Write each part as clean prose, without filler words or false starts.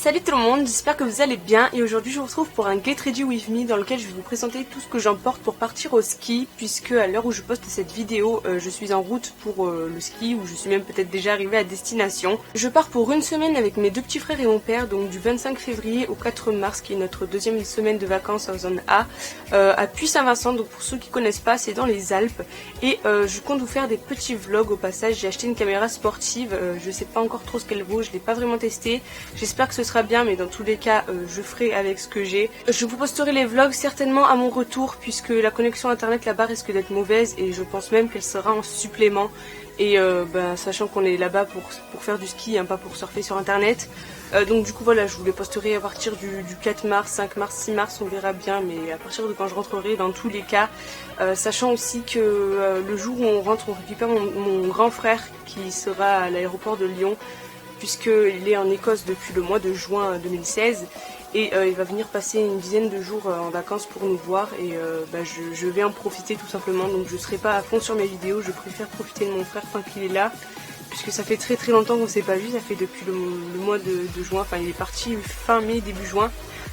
Salut tout le monde, j'espère que vous allez bien et aujourd'hui je vous retrouve pour un Get Ready With Me dans lequel je vais vous présenter tout ce que j'emporte pour partir au ski, puisque à l'heure où je poste cette vidéo je suis en route pour le ski, ou je suis même peut-être déjà arrivée à destination. Je pars pour une semaine avec mes deux petits frères et mon père, donc du 25 février au 4 mars qui est notre deuxième semaine de vacances en zone A, à Puy-Saint-Vincent. Donc pour ceux qui connaissent pas, c'est dans les Alpes et je compte vous faire des petits vlogs au passage. J'ai acheté une caméra sportive, je sais pas encore trop ce qu'elle vaut, je l'ai pas vraiment testée, j'espère que ce sera bien, mais dans tous les cas je ferai avec ce que j'ai. Je vous posterai les vlogs certainement à mon retour, puisque la connexion internet là-bas risque d'être mauvaise et je pense même qu'elle sera en supplément. Et sachant qu'on est là-bas pour faire du ski, hein, pas pour surfer sur internet. Donc du coup voilà, je vous les posterai à partir du 4 mars, 5 mars, 6 mars, on verra bien, mais à partir de quand je rentrerai dans tous les cas. Sachant aussi que le jour où on rentre, on récupère mon grand frère qui sera à l'aéroport de Lyon, puisqu'il est en Écosse depuis le mois de juin 2016. Et il va venir passer une dizaine de jours en vacances pour nous voir et je vais en profiter tout simplement. Donc je ne serai pas à fond sur mes vidéos, je préfère profiter de mon frère tant qu'il est là, puisque ça fait très longtemps qu'on ne s'est pas vu, ça fait depuis le mois de juin, enfin il est parti fin mai, début juin.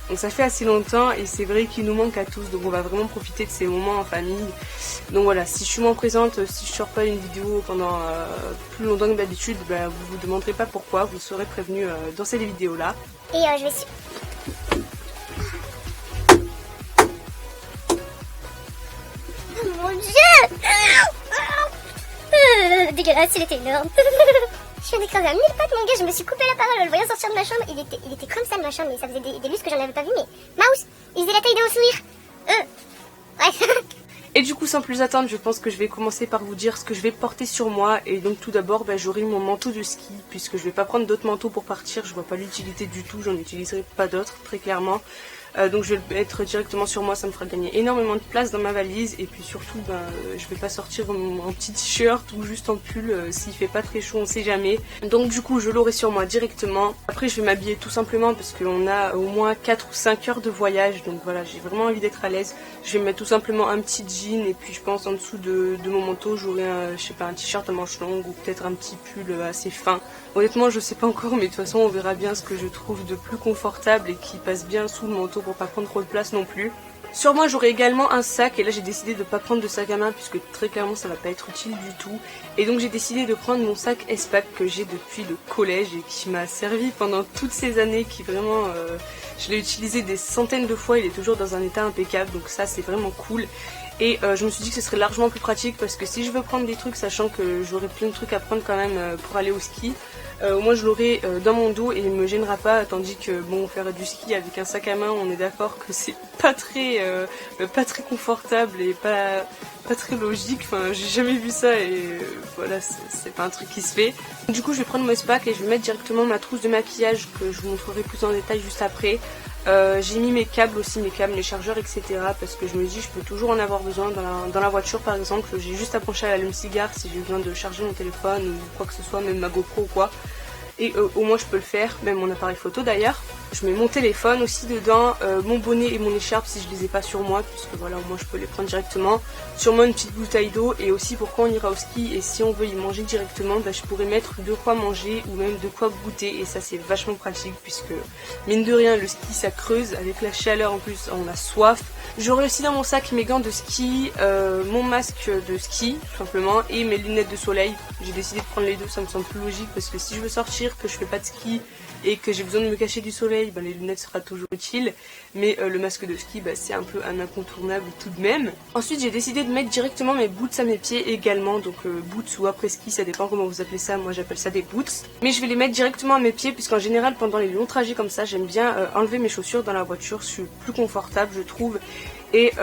Donc ça fait assez longtemps et c'est vrai qu'il nous manque à tous, donc on va vraiment profiter de ces moments en famille. Donc voilà, si je suis moins présente, si je sors pas une vidéo pendant plus longtemps que d'habitude, vous vous demanderez pas pourquoi, vous serez prévenu dans cette vidéo là. Et je vais... Mon dieu dégueulasse, il était énorme. Je viens d'écraser à 1000 pattes mon gars, je me suis coupé la parole en le voyant sortir de ma chambre. Il était comme ça le machin, mais ça faisait des lustres que j'en avais pas vu. Mais Mouse, il faisait la taille d'un sourire. Bref. Et du coup, sans plus attendre, je pense que je vais commencer par vous dire ce que je vais porter sur moi. Et donc tout d'abord, j'aurai mon manteau de ski, puisque je vais pas prendre d'autres manteaux pour partir. Je vois pas l'utilité du tout, j'en utiliserai pas d'autres, très clairement. Donc je vais le mettre directement sur moi, ça me fera gagner énormément de place dans ma valise. Et puis surtout, je vais pas sortir en petit t-shirt ou juste en pull s'il fait pas très chaud, on sait jamais. Donc du coup, je l'aurai sur moi directement. Après, je vais m'habiller tout simplement parce qu'on a au moins 4 ou 5 heures de voyage. Donc voilà, j'ai vraiment envie d'être à l'aise. Je vais me mettre tout simplement un petit jean et puis je pense en dessous de mon manteau, j'aurai un t-shirt à manches longues ou peut-être un petit pull assez fin. Honnêtement, je sais pas encore, mais de toute façon, on verra bien ce que je trouve de plus confortable et qui passe bien sous le manteau pour pas prendre trop de place non plus. Sur moi, j'aurai également un sac et là j'ai décidé de pas prendre de sac à main puisque très clairement ça va pas être utile du tout. Et donc j'ai décidé de prendre mon sac S-Pack que j'ai depuis le collège et qui m'a servi pendant toutes ces années, qui vraiment je l'ai utilisé des centaines de fois, il est toujours dans un état impeccable, donc ça c'est vraiment cool. Et je me suis dit que ce serait largement plus pratique parce que si je veux prendre des trucs, sachant que j'aurai plein de trucs à prendre quand même pour aller au ski, au moins je l'aurai dans mon dos et il me gênera pas, tandis que bon, faire du ski avec un sac à main, on est d'accord que c'est pas très confortable et pas très logique. Enfin, j'ai jamais vu ça et voilà, c'est pas un truc qui se fait. Du coup, je vais prendre mon S-Pack et je vais mettre directement ma trousse de maquillage que je vous montrerai plus en détail juste après. J'ai mis mes câbles aussi, les chargeurs, etc. parce que je me dis je peux toujours en avoir besoin dans la voiture par exemple. J'ai juste à brancher à l'allume-cigare si j'ai besoin de charger mon téléphone ou quoi que ce soit, même ma GoPro ou quoi. Et au moins je peux le faire, même mon appareil photo d'ailleurs. Je mets mon téléphone aussi dedans, mon bonnet et mon écharpe si je les ai pas sur moi, puisque voilà, au moins je peux les prendre directement. Sûrement une petite bouteille d'eau et aussi pour quand on ira au ski et si on veut y manger directement, je pourrais mettre de quoi manger ou même de quoi goûter et ça c'est vachement pratique puisque mine de rien le ski ça creuse, avec la chaleur en plus on a soif. J'aurai aussi dans mon sac mes gants de ski, mon masque de ski tout simplement et mes lunettes de soleil. J'ai décidé de prendre les deux, ça me semble plus logique parce que si je veux sortir, que je fais pas de ski et que j'ai besoin de me cacher du soleil, les lunettes sera toujours utile, mais le masque de ski c'est un peu un incontournable tout de même. Ensuite j'ai décidé de mettre directement mes boots à mes pieds également, donc boots ou après ski, ça dépend comment vous appelez ça, moi j'appelle ça des boots. Mais je vais les mettre directement à mes pieds puisqu'en général pendant les longs trajets comme ça j'aime bien enlever mes chaussures dans la voiture, je suis plus confortable je trouve. Et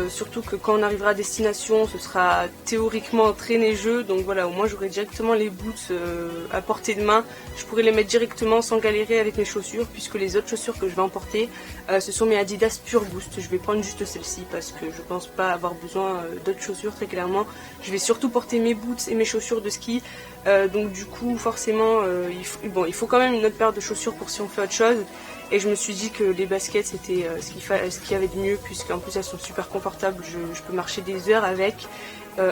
surtout que quand on arrivera à destination, ce sera théoriquement très neigeux, donc voilà, au moins j'aurai directement les boots à portée de main. Je pourrai les mettre directement sans galérer avec mes chaussures, puisque les autres chaussures que je vais emporter, ce sont mes Adidas Pure Boost. Je vais prendre juste celle-ci parce que je pense pas avoir besoin d'autres chaussures très clairement. Je vais surtout porter mes boots et mes chaussures de ski, donc du coup forcément il faut quand même une autre paire de chaussures pour si on fait autre chose. et je me suis dit que les baskets c'était ce qu'il y avait de mieux, puisqu'en plus elles sont super confortables, je peux marcher des heures avec.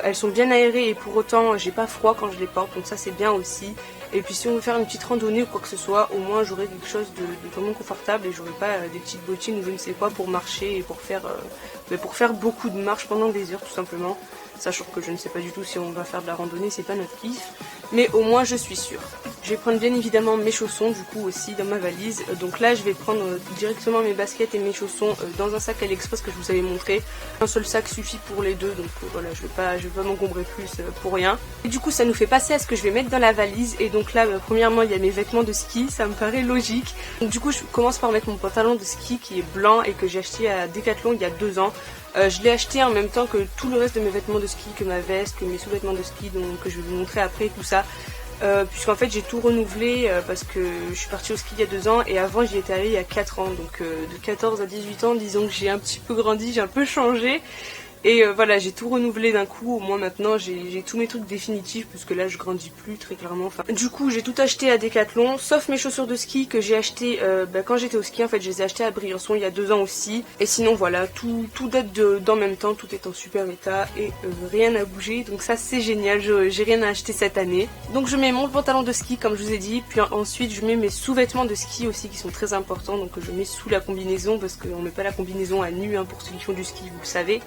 Elles sont bien aérées et pour autant j'ai pas froid quand je les porte, donc ça c'est bien aussi. Et puis si on veut faire une petite randonnée ou quoi que ce soit, au moins j'aurai quelque chose de vraiment confortable et j'aurai pas des petites bottines ou je ne sais quoi pour marcher et pour faire beaucoup de marches pendant des heures tout simplement. Sachant que je ne sais pas du tout si on va faire de la randonnée, c'est pas notre kiff. Mais au moins je suis sûre. Je vais prendre bien évidemment mes chaussons du coup aussi dans ma valise. Donc là je vais prendre directement mes baskets et mes chaussons dans un sac AliExpress que je vous avais montré. Un seul sac suffit pour les deux, donc voilà, je vais pas m'encombrer plus pour rien. Et du coup ça nous fait passer à ce que je vais mettre dans la valise. Et donc là premièrement il y a mes vêtements de ski, ça me paraît logique. Donc du coup je commence par mettre mon pantalon de ski qui est blanc et que j'ai acheté à Decathlon il y a 2 ans. Je l'ai acheté en même temps que tout le reste de mes vêtements de ski, que ma veste, que mes sous-vêtements de ski, donc que je vais vous montrer après tout ça. Puisqu'en fait j'ai tout renouvelé parce que je suis partie au ski il y a 2 ans et avant j'y étais allée il y a 4 ans. Donc de 14 à 18 ans, disons que j'ai un petit peu grandi, j'ai un peu changé. Et voilà, j'ai tout renouvelé d'un coup, au moins maintenant j'ai tous mes trucs définitifs puisque là je grandis plus très clairement. Enfin, du coup j'ai tout acheté à Decathlon, sauf mes chaussures de ski que j'ai acheté quand j'étais au ski. En fait je les ai achetées à Briançon il y a 2 ans aussi. Et sinon voilà, tout date d'en même temps, tout est en super état et rien n'a bougé. Donc ça c'est génial, j'ai rien à acheter cette année. Donc je mets mon pantalon de ski comme je vous ai dit, puis ensuite je mets mes sous-vêtements de ski aussi qui sont très importants. Donc je mets sous la combinaison parce qu'on met pas la combinaison à nu pour ceux qui font du ski, vous le savez.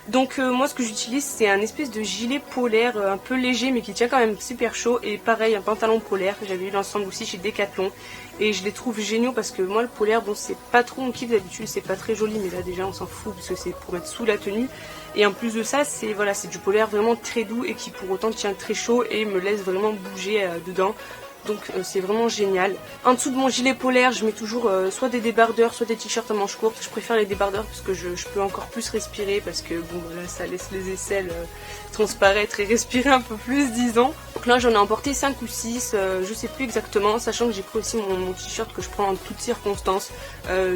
Donc moi ce que j'utilise c'est un espèce de gilet polaire un peu léger mais qui tient quand même super chaud, et pareil un pantalon polaire, j'avais eu l'ensemble aussi chez Decathlon et je les trouve géniaux parce que moi le polaire bon c'est pas trop mon kiff d'habitude, c'est pas très joli, mais là déjà on s'en fout parce que c'est pour mettre sous la tenue. Et en plus de ça c'est voilà, c'est du polaire vraiment très doux et qui pour autant tient très chaud et me laisse vraiment bouger dedans. Donc c'est vraiment génial. En dessous de mon gilet polaire je mets toujours soit des débardeurs soit des t-shirts à manches courtes. Je préfère les débardeurs parce que je peux encore plus respirer, parce que bon là ça laisse les aisselles transparaître et respirer un peu plus disons. Donc là j'en ai emporté 5 ou 6, je sais plus exactement, sachant que j'ai pris aussi mon t-shirt que je prends en toutes circonstances.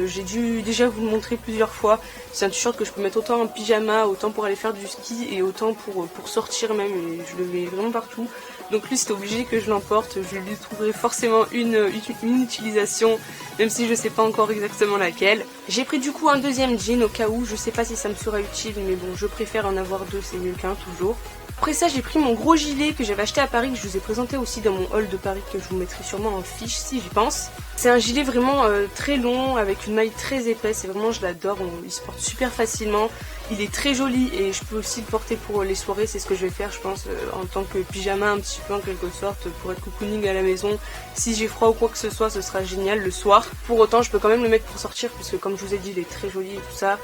J'ai dû déjà vous le montrer plusieurs fois. C'est un t-shirt que je peux mettre autant en pyjama, autant pour aller faire du ski et autant pour sortir même, et je le mets vraiment partout. Donc lui c'est obligé que je l'emporte, je lui trouverai forcément une utilisation, même si je sais pas encore exactement laquelle. J'ai pris du coup un deuxième jean au cas où, je sais pas si ça me sera utile, mais bon je préfère en avoir 2, c'est mieux qu'un toujours. Après ça j'ai pris mon gros gilet que j'avais acheté à Paris, que je vous ai présenté aussi dans mon haul de Paris, que je vous mettrai sûrement en fiche si j'y pense. C'est un gilet vraiment très long avec une maille très épaisse et vraiment je l'adore, il se porte super facilement. Il est très joli et je peux aussi le porter pour les soirées, c'est ce que je vais faire je pense en tant que pyjama un petit peu en quelque sorte, pour être cocooning à la maison. Si j'ai froid ou quoi que ce soit ce sera génial le soir. Pour autant je peux quand même le mettre pour sortir puisque comme je vous ai dit il est très joli et tout ça.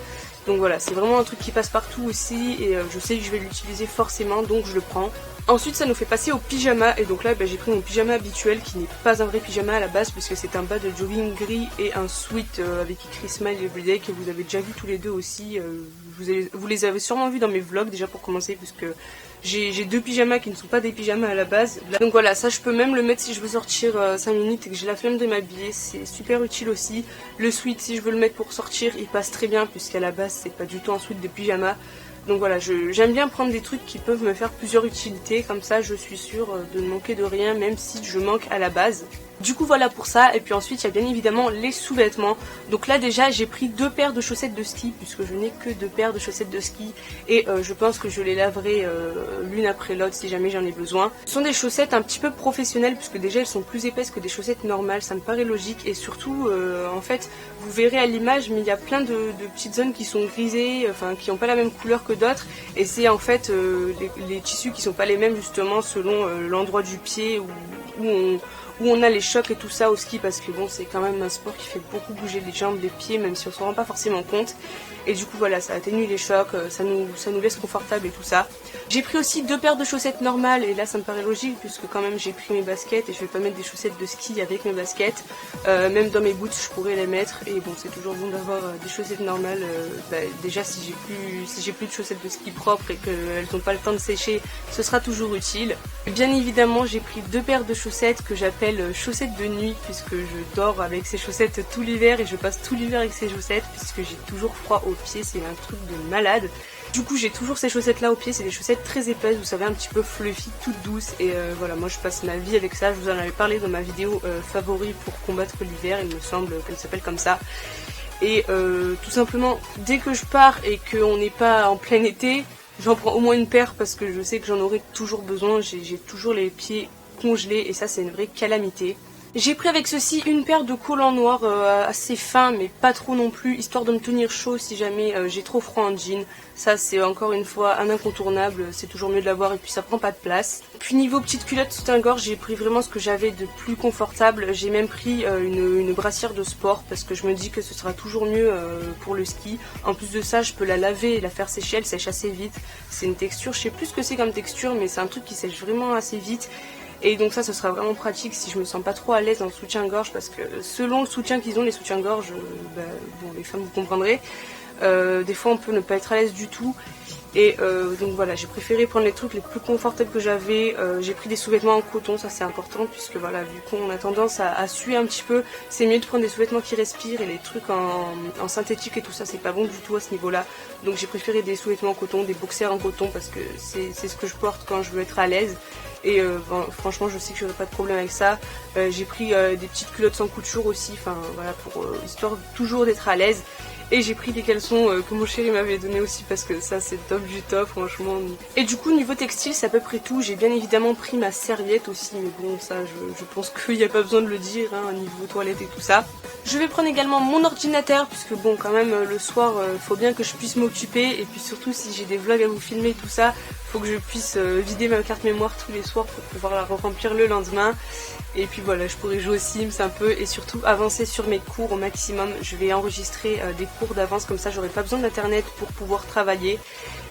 Donc voilà, c'est vraiment un truc qui passe partout aussi et je sais que je vais l'utiliser forcément, donc je le prends. Ensuite ça nous fait passer au pyjama, et donc là j'ai pris mon pyjama habituel qui n'est pas un vrai pyjama à la base puisque c'est un bas de jogging gris et un sweat avec écrit Smile Everyday que vous avez déjà vu tous les deux aussi. Vous les avez sûrement vus dans mes vlogs déjà pour commencer, puisque j'ai 2 pyjamas qui ne sont pas des pyjamas à la base. Donc voilà, ça je peux même le mettre si je veux sortir 5 minutes et que j'ai la flemme de m'habiller, c'est super utile aussi. Le sweat si je veux le mettre pour sortir il passe très bien puisqu'à la base c'est pas du tout un sweat de pyjama. Donc voilà, j'aime bien prendre des trucs qui peuvent me faire plusieurs utilités, comme ça je suis sûre de ne manquer de rien même si je manque à la base. Du coup voilà pour ça, et puis ensuite il y a bien évidemment les sous-vêtements. Donc là déjà j'ai pris 2 paires de chaussettes de ski puisque je n'ai que 2 paires de chaussettes de ski et je pense que je les laverai l'une après l'autre si jamais j'en ai besoin. Ce sont des chaussettes un petit peu professionnelles puisque déjà elles sont plus épaisses que des chaussettes normales, ça me paraît logique, et surtout en fait vous verrez à l'image mais il y a plein de petites zones qui sont grisées, enfin qui n'ont pas la même couleur que d'autres, et c'est en fait les tissus qui sont pas les mêmes justement selon l'endroit du pied où on a les chocs et tout ça au ski, parce que bon c'est quand même un sport qui fait beaucoup bouger les jambes, les pieds, même si on s'en rend pas forcément compte. Et du coup voilà, ça atténue les chocs, ça nous laisse confortable et tout ça. J'ai pris aussi 2 paires de chaussettes normales, et là ça me paraît logique puisque quand même j'ai pris mes baskets et je vais pas mettre des chaussettes de ski avec mes baskets. Même dans mes boots je pourrais les mettre, et bon c'est toujours bon d'avoir des chaussettes normales. Déjà si j'ai plus de chaussettes de ski propres et qu'elles n'ont pas le temps de sécher, ce sera toujours utile. Bien évidemment j'ai pris 2 paires de chaussettes que j'appelle chaussettes de nuit puisque je dors avec ces chaussettes tout l'hiver et je passe tout l'hiver avec ces chaussettes puisque j'ai toujours froid aux pieds, c'est un truc de malade. Du coup j'ai toujours ces chaussettes là au pied, c'est des chaussettes très épaisses, vous savez, un petit peu fluffy, toutes douces, et voilà, moi je passe ma vie avec ça. Je vous en avais parlé dans ma vidéo favori pour combattre l'hiver, il me semble qu'elle s'appelle comme ça. Et tout simplement, dès que je pars et qu'on n'est pas en plein été, j'en prends au moins une paire parce que je sais que j'en aurai toujours besoin. J'ai toujours les pieds congelés et ça c'est une vraie calamité. J'ai pris avec ceci une paire de collants noirs assez fins mais pas trop non plus, histoire de me tenir chaud si jamais j'ai trop froid en jean. Ça c'est encore une fois un incontournable, c'est toujours mieux de l'avoir et puis ça prend pas de place. Puis niveau petite culotte soutien-gorge, j'ai pris vraiment ce que j'avais de plus confortable. J'ai même pris une brassière de sport parce que je me dis que ce sera toujours mieux pour le ski. En plus de ça, je peux la laver et la faire sécher, elle sèche assez vite. C'est une texture, je sais plus ce que c'est comme texture, mais c'est un truc qui sèche vraiment assez vite. Et donc ça, ce sera vraiment pratique si je me sens pas trop à l'aise dans le soutien-gorge, parce que selon le soutien qu'ils ont, les soutiens-gorge, bon, les femmes vous comprendrez, des fois on peut ne pas être à l'aise du tout. Et donc voilà, j'ai préféré prendre les trucs les plus confortables que j'avais. J'ai pris des sous-vêtements en coton, ça c'est important, puisque voilà, vu qu'on a tendance à suer un petit peu, c'est mieux de prendre des sous-vêtements qui respirent, et les trucs en synthétique et tout ça, c'est pas bon du tout à ce niveau-là. Donc j'ai préféré des sous-vêtements en coton, des boxers en coton, parce que c'est ce que je porte quand je veux être à l'aise. Et bon, franchement, je sais que j'aurai pas de problème avec ça. J'ai pris des petites culottes sans couture aussi, enfin voilà, pour histoire toujours d'être à l'aise. Et j'ai pris des caleçons que mon chéri m'avait donné aussi parce que ça c'est top du top, franchement. Et du coup niveau textile c'est à peu près tout. J'ai bien évidemment pris ma serviette aussi, mais bon ça je pense qu'il n'y a pas besoin de le dire, hein, niveau toilette et tout ça. Je vais prendre également mon ordinateur puisque bon quand même le soir faut bien que je puisse m'occuper. Et puis surtout si j'ai des vlogs à vous filmer et tout ça, faut que je puisse vider ma carte mémoire tous les soirs pour pouvoir la remplir le lendemain. Et puis voilà, je pourrais jouer aux Sims un peu et surtout avancer sur mes cours au maximum. Je vais enregistrer des cours d'avance, comme ça j'aurai pas besoin d'internet pour pouvoir travailler.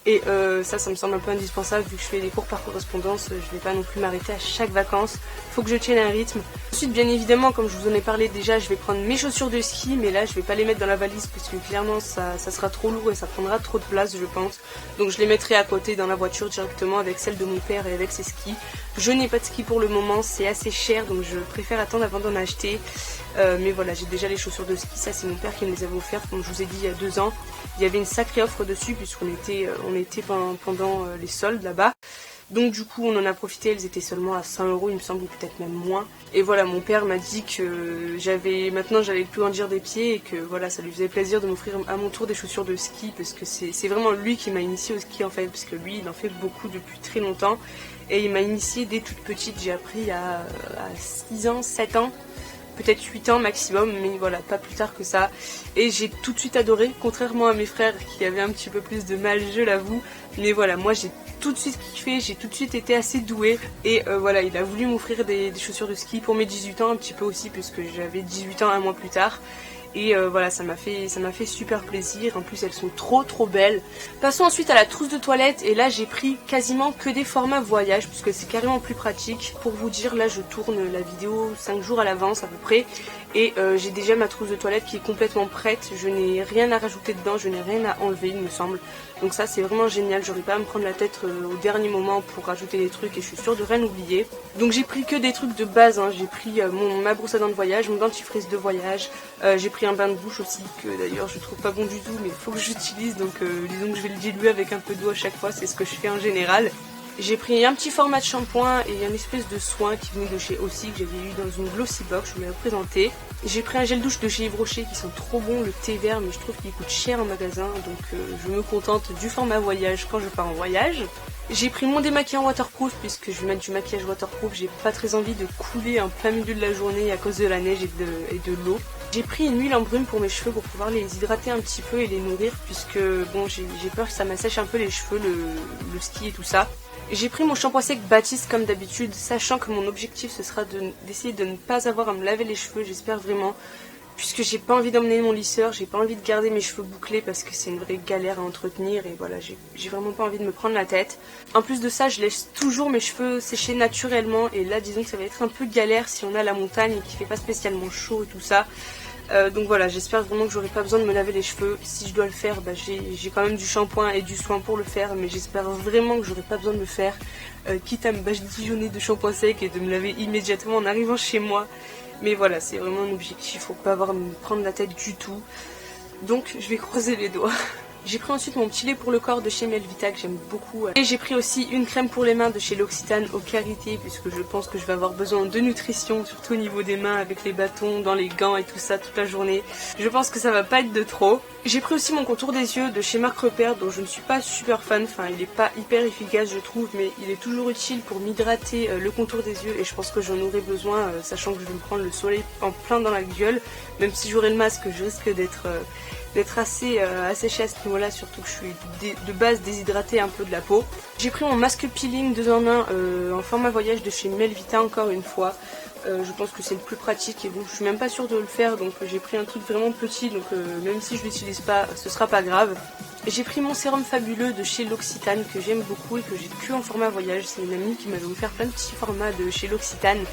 Et ça me semble un peu indispensable vu que je fais des cours par correspondance, je vais pas non plus m'arrêter à chaque vacances. Faut que je tienne un rythme. Ensuite bien évidemment, comme je vous en ai parlé déjà, je vais prendre mes chaussures de ski, mais là je vais pas les mettre dans la valise parce que clairement ça sera trop lourd et ça prendra trop de place je pense. Donc je les mettrai à côté dans la voiture directement avec celle de mon père et avec ses skis. Je n'ai pas de ski pour le moment, c'est assez cher donc je préfère attendre avant d'en acheter. Mais voilà, j'ai déjà les chaussures de ski, ça c'est mon père qui me les avait offertes comme je vous ai dit il y a 2 ans. Il y avait une sacrée offre dessus puisqu'on était pendant les soldes là-bas. Donc du coup on en a profité, elles étaient seulement à 100 € il me semble, ou peut-être même moins. Et voilà, mon père m'a dit que maintenant j'allais plus grandir des pieds et que voilà, ça lui faisait plaisir de m'offrir à mon tour des chaussures de ski parce que c'est vraiment lui qui m'a initié au ski en fait, parce que lui il en fait beaucoup depuis très longtemps et il m'a initié dès toute petite. J'ai appris à 6 ans, 7 ans. Peut-être 8 ans maximum, mais voilà, pas plus tard que ça. Et j'ai tout de suite adoré, contrairement à mes frères qui avaient un petit peu plus de mal, je l'avoue. Mais voilà, moi j'ai tout de suite kiffé, j'ai tout de suite été assez douée. Et voilà, il a voulu m'offrir des chaussures de ski pour mes 18 ans un petit peu aussi, puisque j'avais 18 ans un mois plus tard. Et voilà, ça m'a fait super plaisir. En plus, elles sont trop belles. Passons ensuite à la trousse de toilette. Et là, j'ai pris quasiment que des formats voyage, puisque c'est carrément plus pratique. Pour vous dire, là, je tourne la vidéo 5 jours à l'avance à peu près. Et j'ai déjà ma trousse de toilette qui est complètement prête. Je n'ai rien à rajouter dedans, je n'ai rien à enlever, il me semble. Donc ça, c'est vraiment génial. J'aurais pas à me prendre la tête au dernier moment pour rajouter des trucs. Et je suis sûre de rien oublier. Donc j'ai pris que des trucs de base, hein. J'ai pris ma brosse à dents de voyage, mon dentifrice de voyage. J'ai pris un bain de bouche aussi, que d'ailleurs je trouve pas bon du tout, mais il faut que j'utilise. Donc disons que je vais le diluer avec un peu d'eau à chaque fois, c'est ce que je fais en général. J'ai pris un petit format de shampoing et un espèce de soin qui venait de chez Aussi, que j'avais eu dans une glossy box, je vous l'ai représenté. J'ai pris un gel douche de chez Yves Rocher qui sont trop bons, le thé vert, mais je trouve qu'il coûte cher en magasin, donc je me contente du format voyage quand je pars en voyage. J'ai pris mon démaquillant waterproof puisque je vais mettre du maquillage waterproof, j'ai pas très envie de couler en plein milieu de la journée à cause de la neige et de l'eau. J'ai pris une huile en brume pour mes cheveux pour pouvoir les hydrater un petit peu et les nourrir puisque bon j'ai peur que ça m'assèche un peu les cheveux, le ski et tout ça. J'ai pris mon shampoing sec Baptiste comme d'habitude, sachant que mon objectif ce sera d'essayer de ne pas avoir à me laver les cheveux, j'espère vraiment. Puisque j'ai pas envie d'emmener mon lisseur, j'ai pas envie de garder mes cheveux bouclés parce que c'est une vraie galère à entretenir et voilà, j'ai vraiment pas envie de me prendre la tête. En plus de ça, je laisse toujours mes cheveux sécher naturellement et là disons que ça va être un peu galère si on a la montagne et qu'il fait pas spécialement chaud et tout ça. Donc voilà, j'espère vraiment que j'aurai pas besoin de me laver les cheveux. Si je dois le faire, j'ai quand même du shampoing et du soin pour le faire, mais j'espère vraiment que j'aurai pas besoin de le faire, quitte à me badigeonner de shampoing sec et de me laver immédiatement en arrivant chez moi. Mais voilà, c'est vraiment un objectif, faut pas avoir à me prendre la tête du tout. Donc je vais croiser les doigts. J'ai pris ensuite mon petit lait pour le corps de chez Melvita que j'aime beaucoup. Et j'ai pris aussi une crème pour les mains de chez L'Occitane au karité puisque je pense que je vais avoir besoin de nutrition, surtout au niveau des mains avec les bâtons, dans les gants et tout ça toute la journée. Je pense que ça va pas être de trop. J'ai pris aussi mon contour des yeux de chez Marc Repère dont je ne suis pas super fan, enfin il est pas hyper efficace je trouve, mais il est toujours utile pour m'hydrater le contour des yeux et je pense que j'en aurai besoin sachant que je vais me prendre le soleil en plein dans la gueule, même si j'aurai le masque je risque d'être assez asséchée à ce niveau là, surtout que je suis de base déshydratée un peu de la peau. J'ai pris mon masque peeling 2 en 1 en format voyage de chez Melvita encore une fois. Je pense que c'est le plus pratique et bon je suis même pas sûre de le faire donc j'ai pris un truc vraiment petit donc même si je l'utilise pas ce sera pas grave. J'ai pris mon sérum fabuleux de chez L'Occitane que j'aime beaucoup et que j'ai que en format voyage. C'est une amie qui m'avait offert plein de petits formats de chez L'Occitane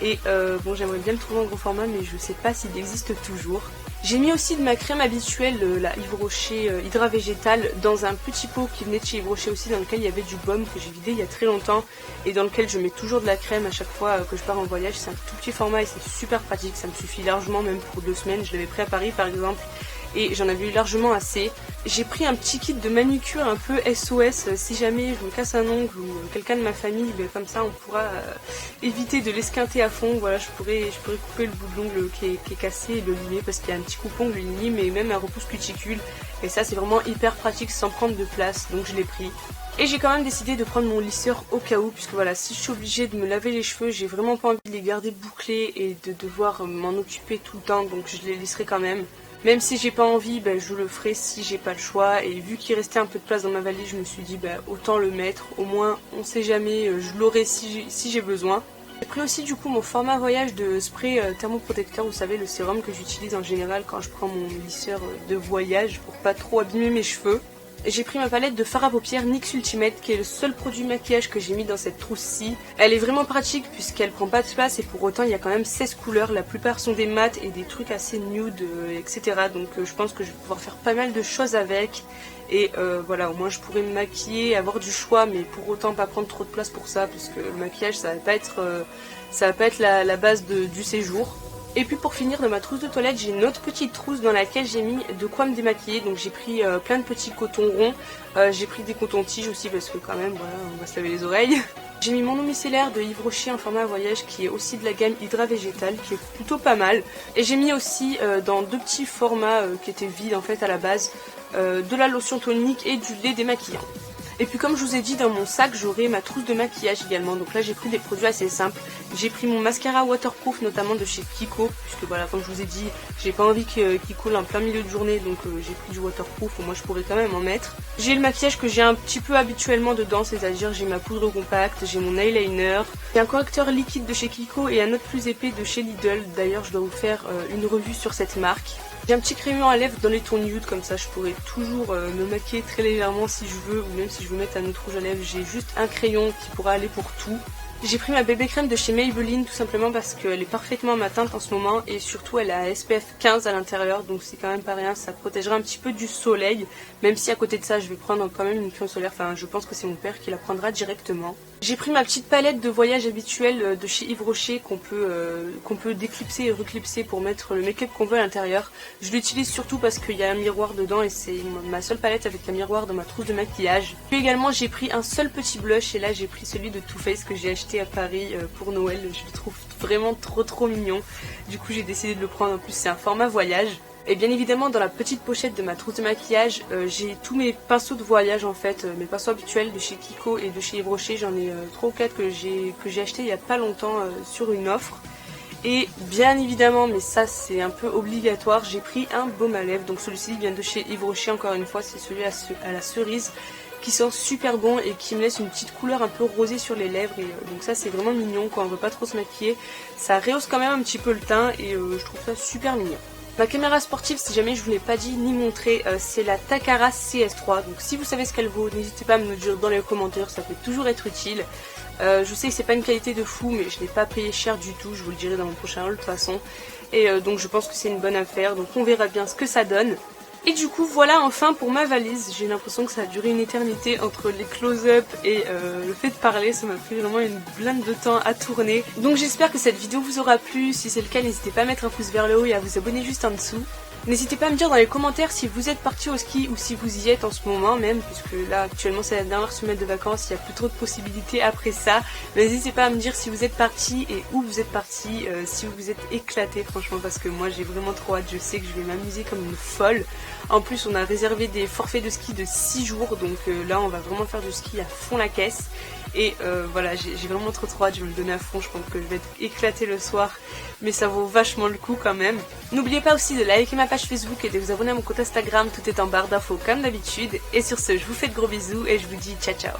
et bon j'aimerais bien le trouver en gros format mais je sais pas s'il existe toujours. J'ai mis aussi de ma crème habituelle, la Yves Rocher Hydra Végétal, dans un petit pot qui venait de chez Yves Rocher aussi, dans lequel il y avait du baume que j'ai vidé il y a très longtemps et dans lequel je mets toujours de la crème à chaque fois que je pars en voyage. C'est un tout petit format et c'est super pratique, ça me suffit largement même pour 2 semaines. Je l'avais pris à Paris par exemple et j'en avais eu largement assez. J'ai pris un petit kit de manucure un peu SOS si jamais je me casse un ongle ou quelqu'un de ma famille, ben comme ça on pourra éviter de l'esquinter à fond. Voilà, je pourrais couper le bout de l'ongle qui est cassé et le limer parce qu'il y a un petit coupe-ongle lime et même un repousse cuticule et ça c'est vraiment hyper pratique sans prendre de place donc je l'ai pris. Et j'ai quand même décidé de prendre mon lisseur au cas où puisque voilà si je suis obligée de me laver les cheveux j'ai vraiment pas envie de les garder bouclés et de devoir m'en occuper tout le temps donc je les lisserai quand même. Même si j'ai pas envie, ben, je le ferai si j'ai pas le choix. Et vu qu'il restait un peu de place dans ma valise, je me suis dit ben, autant le mettre. Au moins, on sait jamais, je l'aurai si j'ai besoin. J'ai pris aussi du coup mon format voyage de spray thermoprotecteur. Vous savez, le sérum que j'utilise en général quand je prends mon lisseur de voyage pour pas trop abîmer mes cheveux. J'ai pris ma palette de fard à paupières NYX Ultimate qui est le seul produit maquillage que j'ai mis dans cette trousse-ci. Elle est vraiment pratique puisqu'elle prend pas de place et pour autant il y a quand même 16 couleurs. La plupart sont des mats et des trucs assez nude, etc. Donc je pense que je vais pouvoir faire pas mal de choses avec. Et voilà, au moins je pourrais me maquiller, avoir du choix mais pour autant pas prendre trop de place pour ça puisque le maquillage ça va pas être la base du séjour. Et puis pour finir, dans ma trousse de toilette, j'ai une autre petite trousse dans laquelle j'ai mis de quoi me démaquiller. Donc j'ai pris plein de petits cotons ronds, j'ai pris des cotons-tiges aussi parce que quand même, voilà, on va se laver les oreilles. J'ai mis mon eau micellaire de Yves Rocher en format voyage qui est aussi de la gamme Hydra Végétal qui est plutôt pas mal. Et j'ai mis aussi dans 2 petits formats qui étaient vides en fait à la base, de la lotion tonique et du lait démaquillant. Et puis comme je vous ai dit, dans mon sac j'aurai ma trousse de maquillage également. Donc là j'ai pris des produits assez simples. J'ai pris mon mascara waterproof notamment de chez Kiko. Puisque voilà, comme je vous ai dit, j'ai pas envie qu'il coule en plein milieu de journée. Donc j'ai pris du waterproof, au moins je pourrais quand même en mettre. J'ai le maquillage que j'ai un petit peu habituellement dedans. C'est-à-dire j'ai ma poudre compacte, j'ai mon eyeliner. J'ai un correcteur liquide de chez Kiko et un autre plus épais de chez Lidl. D'ailleurs je dois vous faire une revue sur cette marque. J'ai un petit crayon à lèvres dans les tons nude, comme ça je pourrais toujours me maquiller très légèrement si je veux, ou même si je veux mettre un autre rouge à lèvres, j'ai juste un crayon qui pourra aller pour tout. J'ai pris ma bébé crème de chez Maybelline tout simplement parce qu'elle est parfaitement ma teinte en ce moment et surtout elle a SPF 15 à l'intérieur donc c'est quand même pas rien, ça protégera un petit peu du soleil, même si à côté de ça je vais prendre quand même une crème solaire, enfin je pense que c'est mon père qui la prendra directement. J'ai pris ma petite palette de voyage habituelle de chez Yves Rocher qu'on peut déclipser et reclipser pour mettre le make-up qu'on veut à l'intérieur. Je l'utilise surtout parce qu'il y a un miroir dedans et c'est ma seule palette avec un miroir dans ma trousse de maquillage. Puis également j'ai pris un seul petit blush et là j'ai pris celui de Too Faced que j'ai acheté à Paris pour Noël. Je le trouve vraiment trop mignon. Du coup j'ai décidé de le prendre, en plus c'est un format voyage. Et bien évidemment dans la petite pochette de ma trousse de maquillage j'ai tous mes pinceaux de voyage en fait, mes pinceaux habituels de chez Kiko et de chez Yves Rocher. J'en ai 3 ou 4 que j'ai acheté il y a pas longtemps sur une offre. Et bien évidemment, mais ça c'est un peu obligatoire, j'ai pris un baume à lèvres. Donc celui-ci vient de chez Yves Rocher encore une fois, c'est celui à la cerise qui sent super bon et qui me laisse une petite couleur un peu rosée sur les lèvres. Et donc ça c'est vraiment mignon quand on veut pas trop se maquiller. Ça rehausse quand même un petit peu le teint et je trouve ça super mignon. Ma caméra sportive, si jamais je vous l'ai pas dit ni montré, c'est la Takara CS3. Donc si vous savez ce qu'elle vaut, n'hésitez pas à me le dire dans les commentaires, ça peut toujours être utile. Je sais que c'est pas une qualité de fou, mais je l'ai pas payé cher du tout, je vous le dirai dans mon prochain haul de toute façon. Et donc je pense que c'est une bonne affaire, donc on verra bien ce que ça donne. Et du coup voilà enfin pour ma valise. J'ai l'impression que ça a duré une éternité entre les close-up et le fait de parler. Ça m'a pris vraiment une blinde de temps à tourner. Donc j'espère que cette vidéo vous aura plu. Si c'est le cas, n'hésitez pas à mettre un pouce vers le haut et à vous abonner juste en dessous. N'hésitez pas à me dire dans les commentaires si vous êtes parti au ski ou si vous y êtes en ce moment même, puisque là actuellement c'est la dernière semaine de vacances, il n'y a plus trop de possibilités après ça. Mais n'hésitez pas à me dire si vous êtes parti et où vous êtes parti, si vous vous êtes éclaté franchement, parce que moi j'ai vraiment trop hâte, je sais que je vais m'amuser comme une folle. En plus on a réservé des forfaits de ski de 6 jours, donc là on va vraiment faire du ski à fond la caisse. Et voilà, j'ai vraiment trop hâte, je vais me donner à fond, je pense que je vais être éclatée le soir, mais ça vaut vachement le coup quand même. N'oubliez pas aussi de liker ma page Facebook et de vous abonner à mon compte Instagram, tout est en barre d'infos comme d'habitude. Et sur ce, je vous fais de gros bisous et je vous dis ciao ciao.